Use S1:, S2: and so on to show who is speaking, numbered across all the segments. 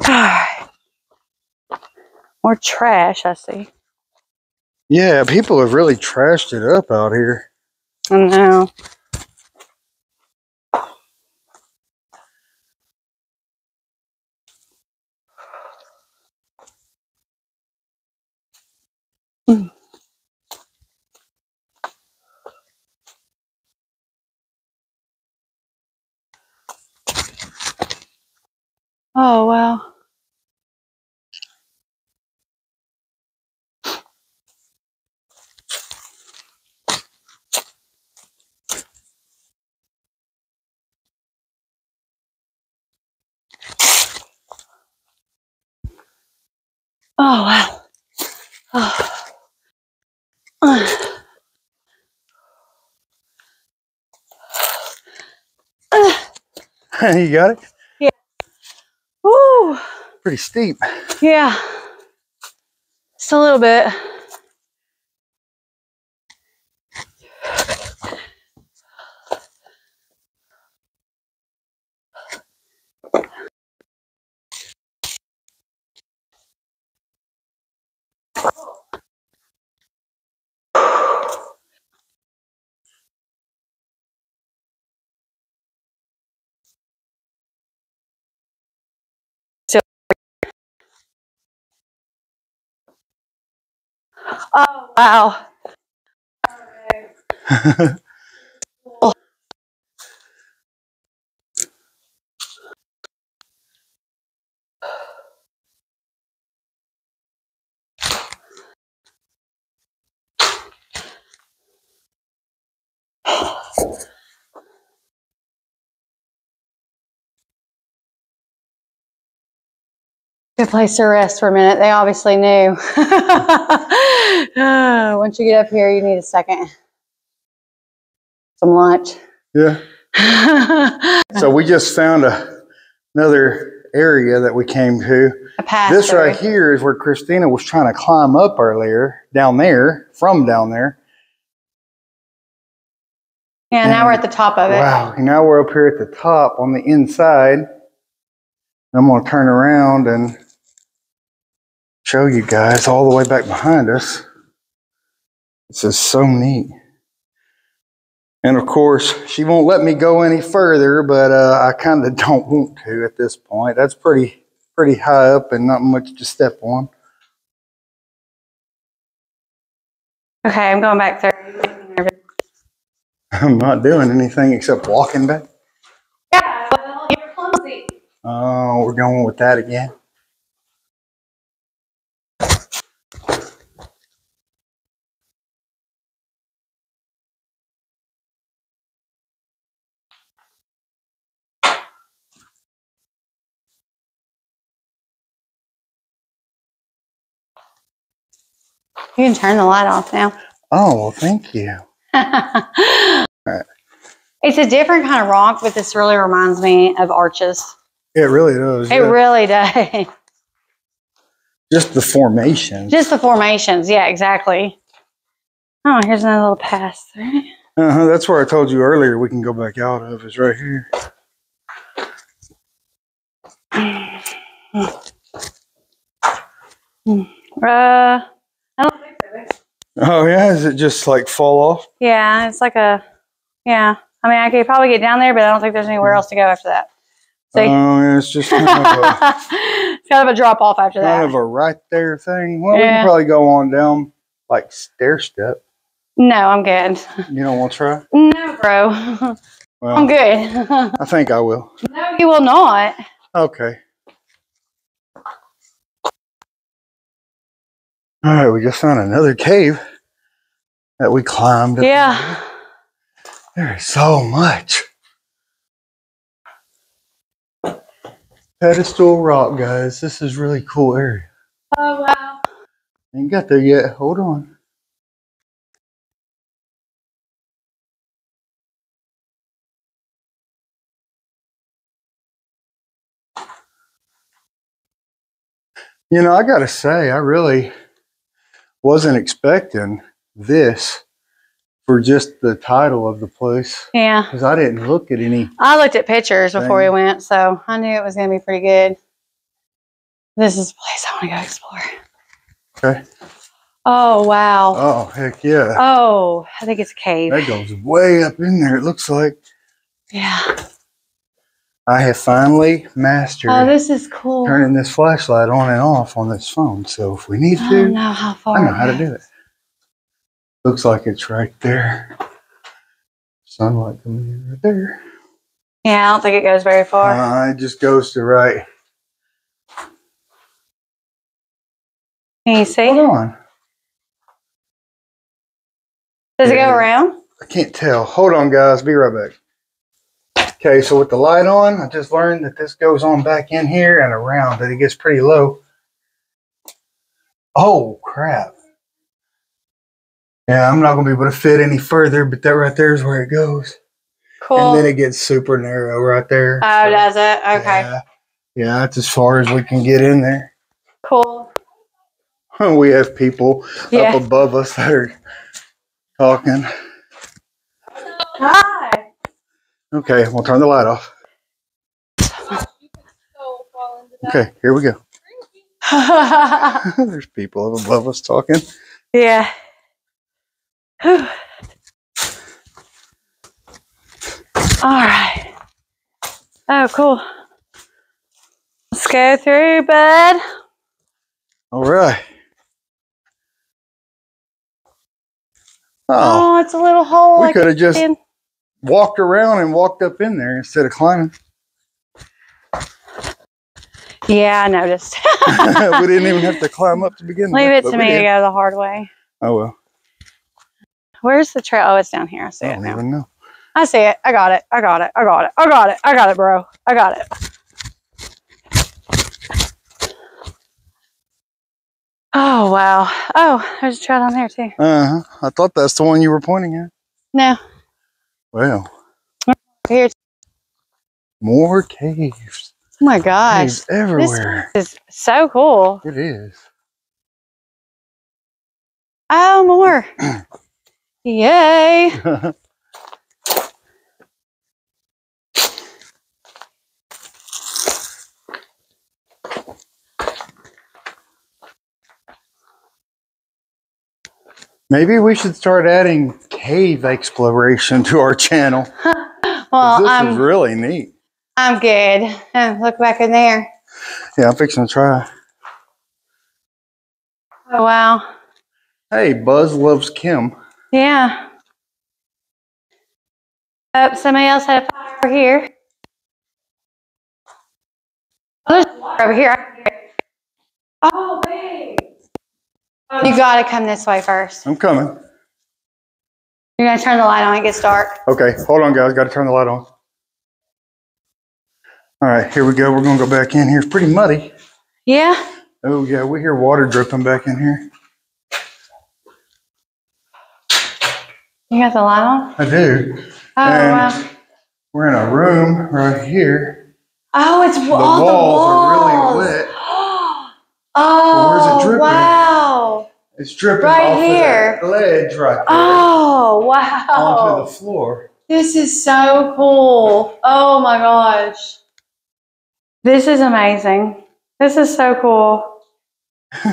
S1: More trash, I see.
S2: Yeah, people have really trashed it up out here.
S1: I know. Oh, wow. Oh, wow.
S2: You got it?
S1: Yeah. Woo.
S2: Pretty steep.
S1: Yeah. Just a little bit. Oh, wow. Good place to rest for a minute. They obviously knew. Once you get up here, you need a second. Some lunch.
S2: Yeah. So we just found another area that we came to.
S1: A path
S2: This
S1: through.
S2: right here is where Christina was trying to climb up earlier, down there, from down there.
S1: Yeah,
S2: And
S1: now we're at the top of it.
S2: Wow, now we're up here at the top on the inside. I'm going to turn around and show you guys all the way back behind us. This is so neat. And of course, she won't let me go any further, but I kind of don't want to at this point. That's pretty high up and not much to step on.
S1: Okay, I'm going back through.
S2: I'm not doing anything except walking back.
S1: Yeah, well, you're clumsy.
S2: Oh, we're going with that again.
S1: You can turn the light off now.
S2: Oh, well, thank you. Right.
S1: It's a different kind of rock, but this really reminds me of arches.
S2: It really does.
S1: It really does.
S2: Just the formations.
S1: Just the formations. Yeah, exactly. Oh, here's another little pass through.
S2: That's where I told you earlier we can go back out of, is right here.
S1: I don't think so.
S2: Oh, yeah? Does it just like fall off?
S1: Yeah, it's like a, yeah. I mean, I could probably get down there, but I don't think there's anywhere else to go after that. See?
S2: Oh, yeah, it's just kind of a,
S1: it's kind of a drop off after that.
S2: kind of a right there thing. Well,
S1: Yeah.
S2: we can probably go on down like stair step.
S1: No, I'm good.
S2: You don't want to try?
S1: No, bro.
S2: Well,
S1: I'm good.
S2: I think I will.
S1: No, you will not.
S2: Okay. All right, we just found another cave that we climbed.
S1: Yeah.
S2: There's so much. Pedestal Rock, guys. This is really cool area.
S1: Oh, wow.
S2: Ain't got there yet. Hold on. You know, I gotta say, I really wasn't expecting this for just the title of the place.
S1: Yeah.
S2: Because I didn't look at any.
S1: I looked at pictures before we went, so I knew it was going to be pretty good. This is the place I want to go explore.
S2: Okay.
S1: Oh, wow.
S2: Oh, heck yeah.
S1: Oh, I think it's a cave.
S2: That goes way up in there, it looks like.
S1: Yeah.
S2: I have finally mastered
S1: this is cool.
S2: turning this flashlight on and off on this phone. So if we need
S1: I
S2: to,
S1: don't know how far.
S2: I know how to do it. Looks like it's right there. Sunlight coming in right there.
S1: Yeah, I don't think it goes very far.
S2: It just goes to right.
S1: Can you see?
S2: Hold on.
S1: Does it go around?
S2: I can't tell. Hold on, guys. Be right back. Okay, so with the light on, I just learned that this goes on back in here and around, that it gets pretty low. Oh, crap. Yeah, I'm not going to be able to fit any further, but that right there is where it goes.
S1: Cool.
S2: And then it gets super narrow right there.
S1: Oh,
S2: so,
S1: does it? Okay.
S2: Yeah, that's as far as we can get in there.
S1: Cool.
S2: We have people up above us that are talking.
S1: Hi.
S2: Okay, we'll turn the light off. Okay, here we go. There's people up above us talking.
S1: Yeah. Whew. All right. Oh, cool. Let's go through, bud.
S2: All right.
S1: Oh, it's a little hole.
S2: We could have just walked around and walked up in there instead of climbing.
S1: Yeah, I noticed.
S2: We didn't even have to climb up to begin with.
S1: Leave it to me to go the hard way.
S2: Oh, well.
S1: Where's the trail? Oh, it's down here. I see
S2: I
S1: it
S2: don't
S1: now.
S2: even know.
S1: I see it. I got it. I got it. I got it. I got it. I got it, bro. I got it. Oh, wow. Oh, there's a trail down there, too.
S2: Uh-huh. I thought that's the one you were pointing at.
S1: No.
S2: Well.
S1: Here.
S2: More caves.
S1: Oh, my gosh.
S2: Caves everywhere.
S1: This is so cool.
S2: It is.
S1: Oh, more. Yay.
S2: Maybe we should start adding cave exploration to our channel.
S1: Well,
S2: this is really neat.
S1: I'm good. Look back in there.
S2: Yeah, I'm fixing to try.
S1: Oh, wow.
S2: Hey, Buzz loves Kim.
S1: Yeah. Oh, somebody else had a fire over here. Oh, there's water over here. Oh, babe. You got to come this way first.
S2: I'm coming.
S1: You're going to turn the light on. It gets dark.
S2: Okay, hold on, guys. Got to turn the light on. All right, here we go. We're going to go back in here. It's pretty muddy.
S1: Yeah?
S2: Oh, yeah, we hear water dripping back in here.
S1: You got the light on?
S2: I do.
S1: Oh, wow.
S2: We're in a room right here.
S1: Oh, it's
S2: the walls are really wet.
S1: Oh,
S2: where's it dripping?
S1: Wow.
S2: It's dripping
S1: right
S2: off
S1: here.
S2: Of that ledge right there.
S1: Oh, wow.
S2: Onto the floor.
S1: This is so cool. Oh, my gosh. This is amazing. This is so cool.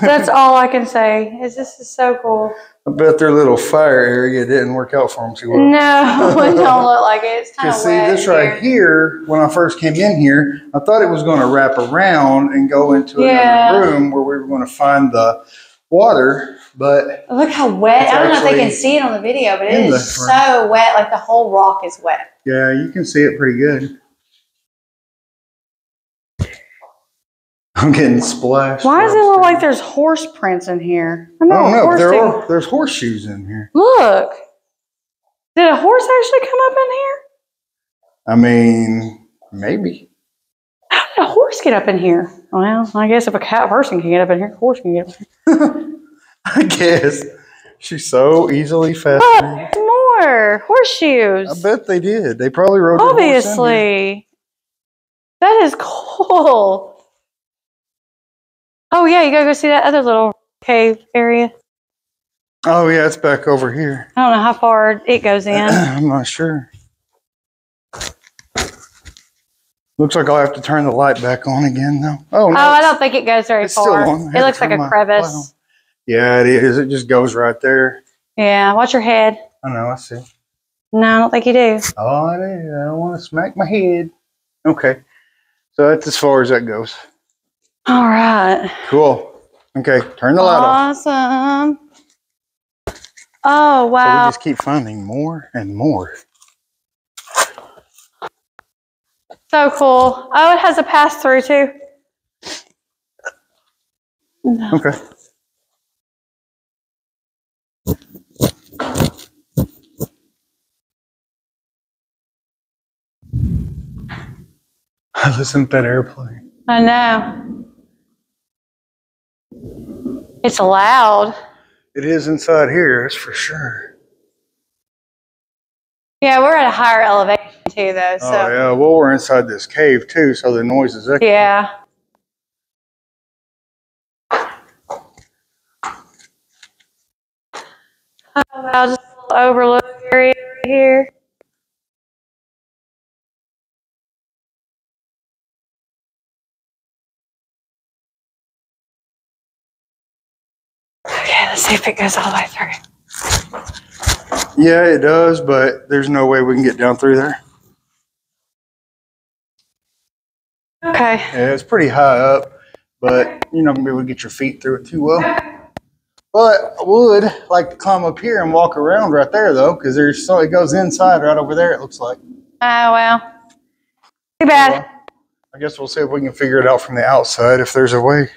S1: That's all I can say. This is so cool.
S2: I bet their little fire area didn't work out for them too well.
S1: No, it don't look like it. It's kind of wet.
S2: See, this right here, when I first came in here, I thought it was going to wrap around and go into another room where we were going to find the water, but
S1: look how wet. I don't know if they can see it on the video, but it is so wet. Like the whole rock is wet.
S2: Yeah, you can see it pretty good. I'm getting splashed.
S1: Why does it look like there's horse prints in here?
S2: I don't know. There's horseshoes in here.
S1: Look. Did a horse actually come up in here?
S2: I mean, maybe.
S1: How did a horse get up in here? Well, I guess if a person can get up in here, a horse can get up in here.
S2: I guess. She's so easily fascinated.
S1: Oh, more horseshoes.
S2: I bet they did. They probably rode
S1: obviously. That is cool. Oh, yeah, you gotta go see that other little cave area.
S2: Oh, yeah, it's back over here.
S1: I don't know how far it goes in.
S2: I'm not sure. Looks like I'll have to turn the light back on again, though. Oh, no.
S1: Oh, I don't think it goes very
S2: it's still
S1: far.
S2: on.
S1: It looks like a crevice.
S2: Yeah, it is. It just goes right there.
S1: Yeah, watch your head.
S2: I know, I see.
S1: No, I don't think you do.
S2: Oh, I do. I don't want to smack my head. Okay. So that's as far as that goes.
S1: All right.
S2: Cool. Okay, turn the light off.
S1: Awesome. Oh, wow.
S2: So we just keep finding more and more.
S1: So cool. Oh, it has a pass-through, too. No.
S2: Okay. Listen to that airplane.
S1: I know. It's loud.
S2: It is inside here, that's for sure.
S1: Yeah, we're at a higher elevation, too, though. So.
S2: Oh, yeah. Well, we're inside this cave, too, so the noise is echoing.
S1: Yeah. Oh, wow, just a little overlook area right here. Okay, let's see if it goes all the way through.
S2: Yeah, it does, but there's no way we can get down through there.
S1: Okay.
S2: Yeah, it's pretty high up, but you're not going to be able to get your feet through it too well. But I would like to climb up here and walk around right there, though, because it goes inside right over there, it looks like.
S1: Oh, well. Too bad.
S2: Well, I guess we'll see if we can figure it out from the outside, if there's a way.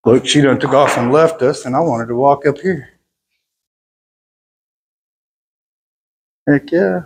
S2: Look, she done took off and left us, and I wanted to walk up here. Heck yeah.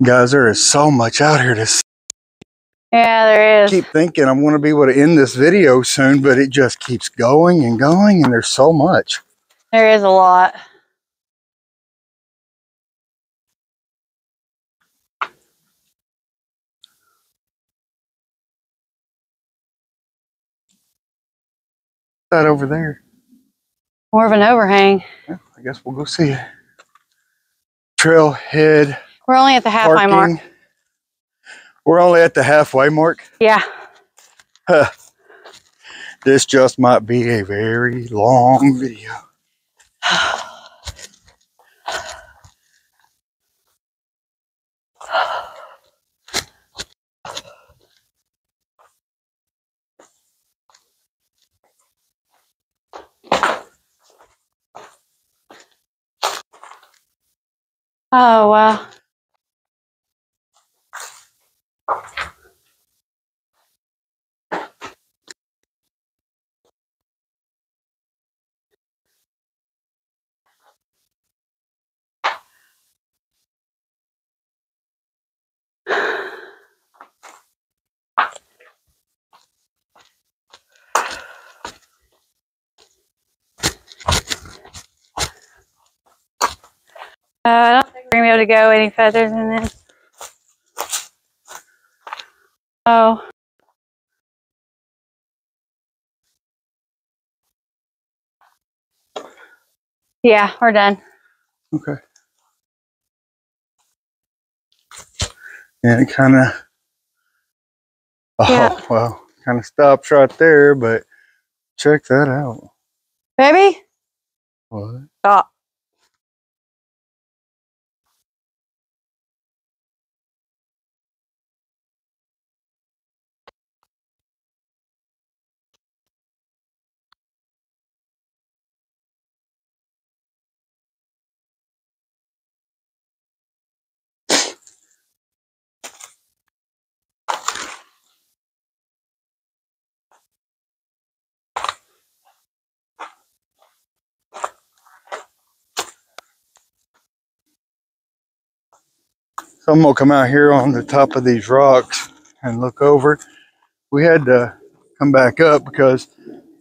S2: Guys, there is so much out here to see.
S1: Yeah, there is.
S2: I keep thinking I'm going to be able to end this video soon, but it just keeps going, and there's so much.
S1: There is a lot.
S2: That over there.
S1: More of an overhang.
S2: Yeah, I guess we'll go see it. Trailhead.
S1: We're only at the halfway mark.
S2: We're only at the halfway mark?
S1: Yeah.
S2: Huh. This just might be a very long video.
S1: Oh, wow. I don't think we're going to be able to go any further than this. Oh. Yeah, we're done.
S2: Okay. And it kind of,
S1: Yeah.
S2: well, kind of stops right there, but check that out.
S1: Baby?
S2: What?
S1: Stop.
S2: So I'm gonna come out here on the top of these rocks and look over. We had to come back up because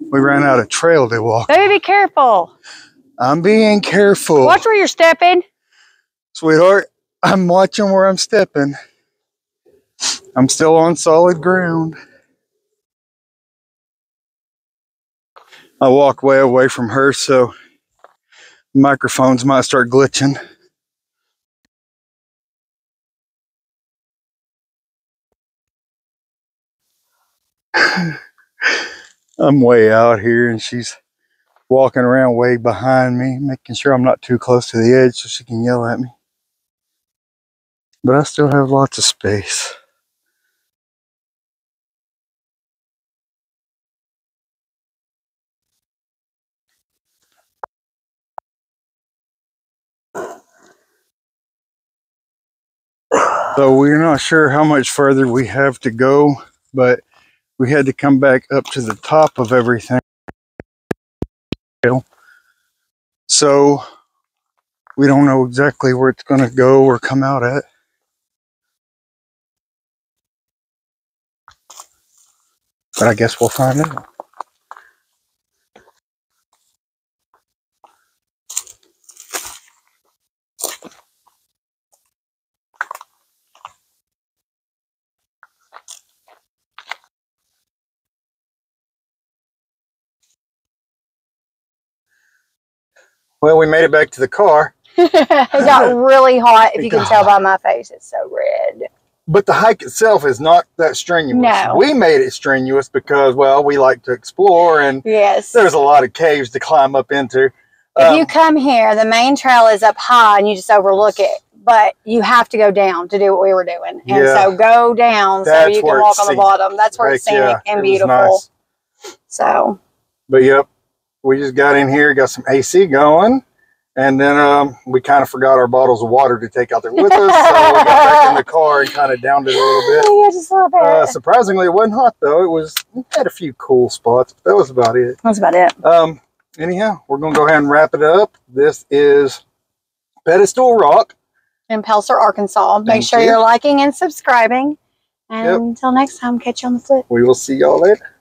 S2: we ran out of trail to walk.
S1: Baby, be careful.
S2: I'm being careful.
S1: Watch where you're stepping.
S2: Sweetheart, I'm watching where I'm stepping. I'm still on solid ground. I walk way away from her, so microphones might start glitching. I'm way out here and she's walking around way behind me, making sure I'm not too close to the edge so she can yell at me. But I still have lots of space. So we're not sure how much further we have to go, but we had to come back up to the top of everything. So we don't know exactly where it's going to go or come out at. But I guess we'll find out. Well, we made it back to the car.
S1: It got really hot, if you can tell by my face. It's so red.
S2: But the hike itself is not that strenuous.
S1: No.
S2: We made it strenuous because, well, we like to explore, and
S1: yes,
S2: there's a lot of caves to climb up into.
S1: If you come here, the main trail is up high and you just overlook it. But you have to go down to do what we were doing. And so go down so you can walk on the bottom. That's where it's scenic and beautiful. Nice. So.
S2: But yep, we just got in here, got some AC going. And then we kind of forgot our bottles of water to take out there with us. So we got back in the car and kind of downed it a little bit.
S1: Yeah, just a little bit.
S2: Surprisingly, it wasn't hot though. It had a few cool spots, but that was about it.
S1: That's about it.
S2: Anyhow, we're going to go ahead and wrap it up. This is Pedestal Rock
S1: in Pelsor, Arkansas. Make sure you're liking and subscribing. And until next time, catch you on the flip.
S2: We will see y'all later.